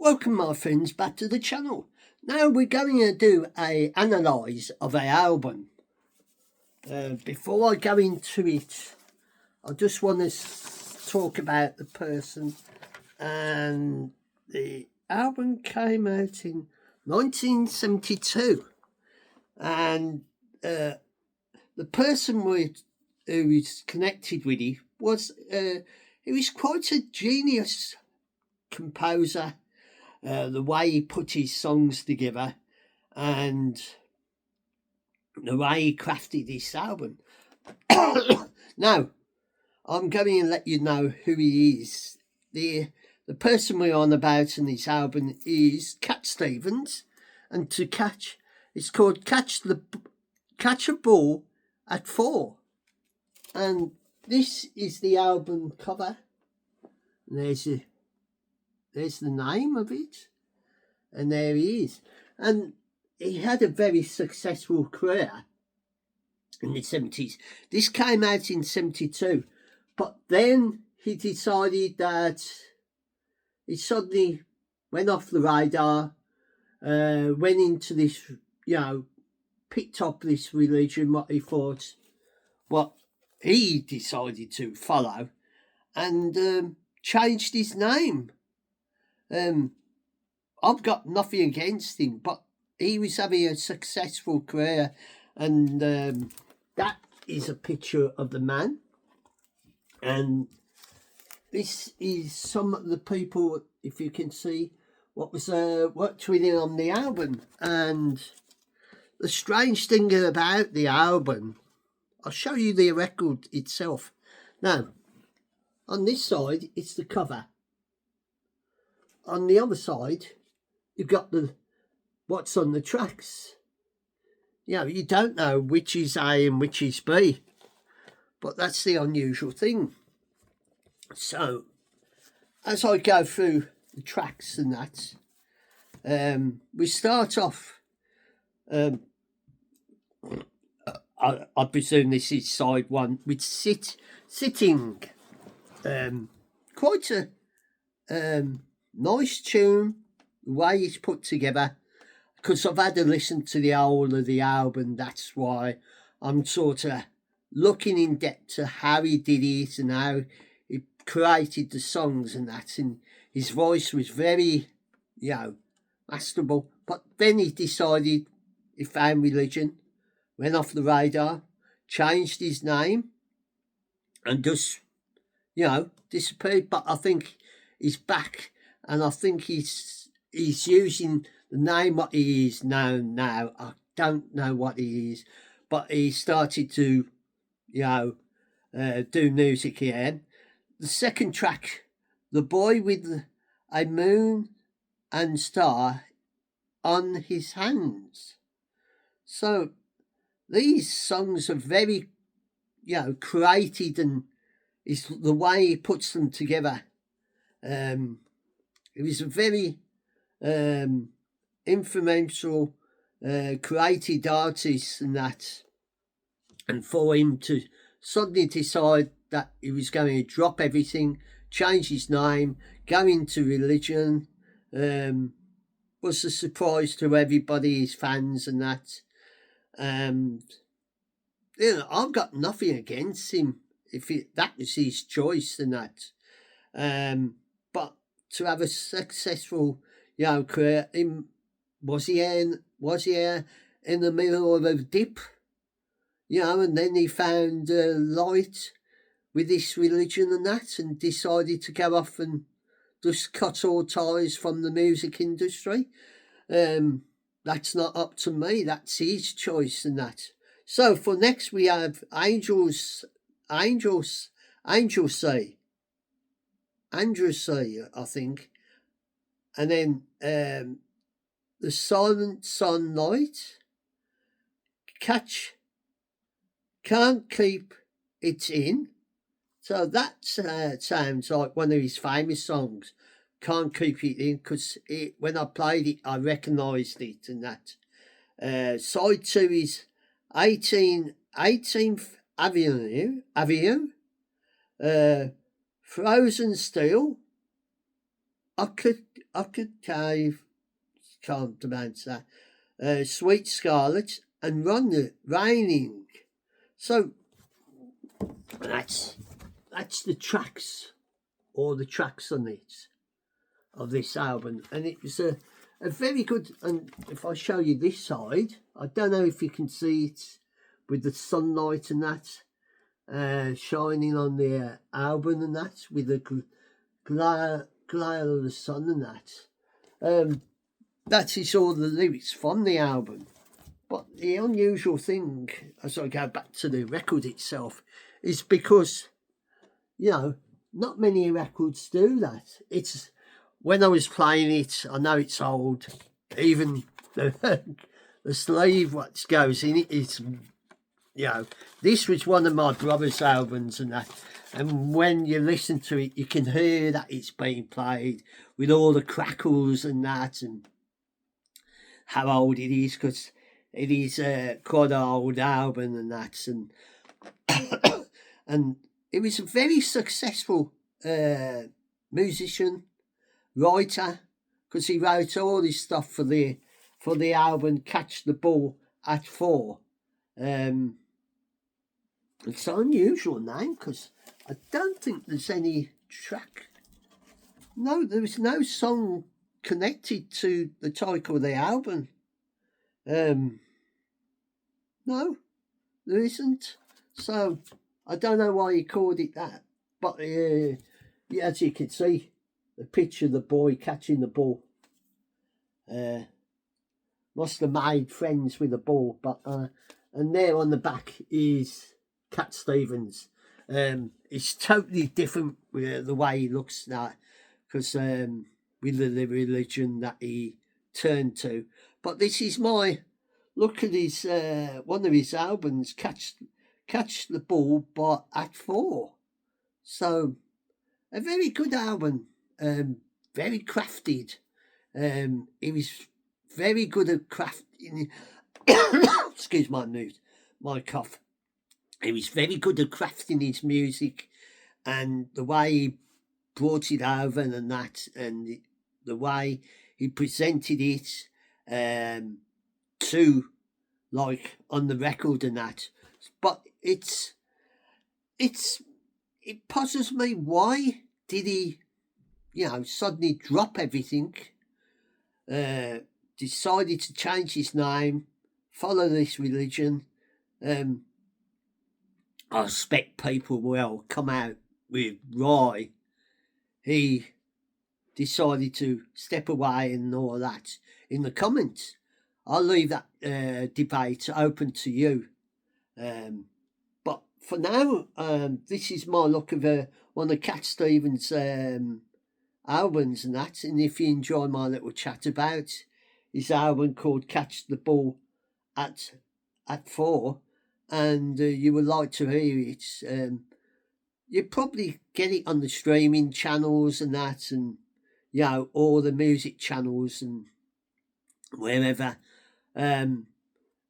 Welcome my friends back to the channel. Now we're going to do a analyse of an album. Before I go into it, I just want to talk about the person. And the album came out in 1972, and the person who is connected with it was he was quite a genius composer. The way he put his songs together and the way he crafted this album. Now, I'm going to let you know who he is. The person we're on about in this album is Cat Stevens, and it's called Catch a Ball at 4. And this is the album cover. And there's the name of it, and there he is. And he had a very successful career in the 70s. This came out in 72, but then he decided that he suddenly went off the radar, went into this, picked up this religion, what he decided to follow, and changed his name. I've got nothing against him, but he was having a successful career, and that is a picture of the man. And this is some of the people, if you can see, what was worked with him on the album. And the strange thing about the album, I'll show you the record itself. Now, on this side, it's the cover. On the other side, you've got what's on the tracks. You don't know which is A and which is B, but that's the unusual thing. So, as I go through the tracks and that, we start off. I presume this is side 1 with sitting. Quite a nice tune, the way it's put together, because I've had to listen to the whole of the album. That's why I'm sort of looking in depth to how he did it and how he created the songs and that. And his voice was very, masterable. But then he decided he found religion, went off the radar, changed his name, and just, disappeared. But I think he's back. And I think he's using the name what he is now. I don't know what he is, but he started to, do music again. The second track, The Boy with a Moon and Star on His Hands. So these songs are very, created, and it's the way he puts them together. He was a very influential, created artist and that. And for him to suddenly decide that he was going to drop everything, change his name, go into religion, was a surprise to everybody, his fans and that. And, I've got nothing against him if that was his choice and that. But to have a successful, career, was he in the middle of a dip, and then he found light with this religion and that, and decided to go off and just cut all ties from the music industry. That's not up to me. That's his choice and that. So for next we have Angels Say, I think. And then The Silent Sunlight, Can't Keep It In. So that sounds like one of his famous songs, Can't Keep It In, because when I played it, I recognised it and that. Side 2 is 18th Avenue, Frozen Steel, Cave, can't pronounce that, Sweet Scarlet, and Run Raining. So that's the tracks, all the tracks on it, of this album, and it was a very good. And if I show you this side, I don't know if you can see it with the sunlight and that shining on the album and that, with the glare of the sun and that. That is all the lyrics from the album. But the unusual thing, as I go back to the record itself, is because, not many records do that. It's, when I was playing it, I know it's old, even the sleeve what goes in it is, this was one of my brother's albums and that. And when you listen to it, you can hear that it's being played with all the crackles and that, and how old it is, because it is quite an old album and that. And and it was a very successful musician, writer, because he wrote all his stuff for the album Catch the Ball at 4. It's an unusual name, because I don't think there's any track. No, there is no song connected to the title of the album. No, there isn't. So I don't know why he called it that. But as you can see, the picture of the boy catching the ball. Must have made friends with the ball. But and there on the back is Cat Stevens. It's totally different with the way he looks now, because with the religion that he turned to. But this is my look at his one of his albums, Catch the Ball, but at 4. So a very good album, very crafted. He was very good at crafting. Excuse my cough. He was very good at crafting his music, and the way he brought it over and that, and the way he presented it to, like, on the record and that. But it puzzles me, why did he, suddenly drop everything, decided to change his name, follow this religion. I expect people will come out with why he decided to step away and all that in the comments. I'll leave that debate open to you. But for now, this is my look of one of Cat Stevens' albums and that. And if you enjoy my little chat about his album called Catch the Ball at 4, and you would like to hear it, you probably get it on the streaming channels and that, and all the music channels and wherever. And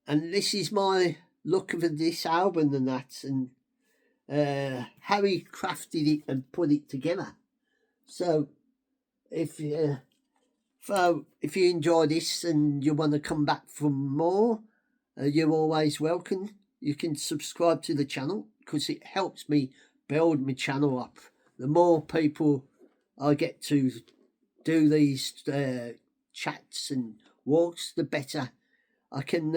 this is my look of this album and that, and how he crafted it and put it together. So if you enjoy this and you want to come back for more, you're always welcome. You can subscribe to the channel, because it helps me build my channel up. The more people I get to do these chats and walks, the better I can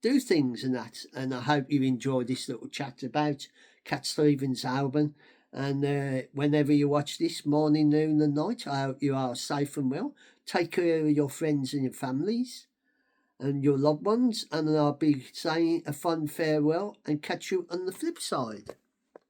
do things and that. And I hope you enjoy this little chat about Cat Stevens' album. And whenever you watch this, morning, noon and night, I hope you are safe and well. Take care of your friends and your families and your loved ones, and I'll be saying a fond farewell and catch you on the flip side.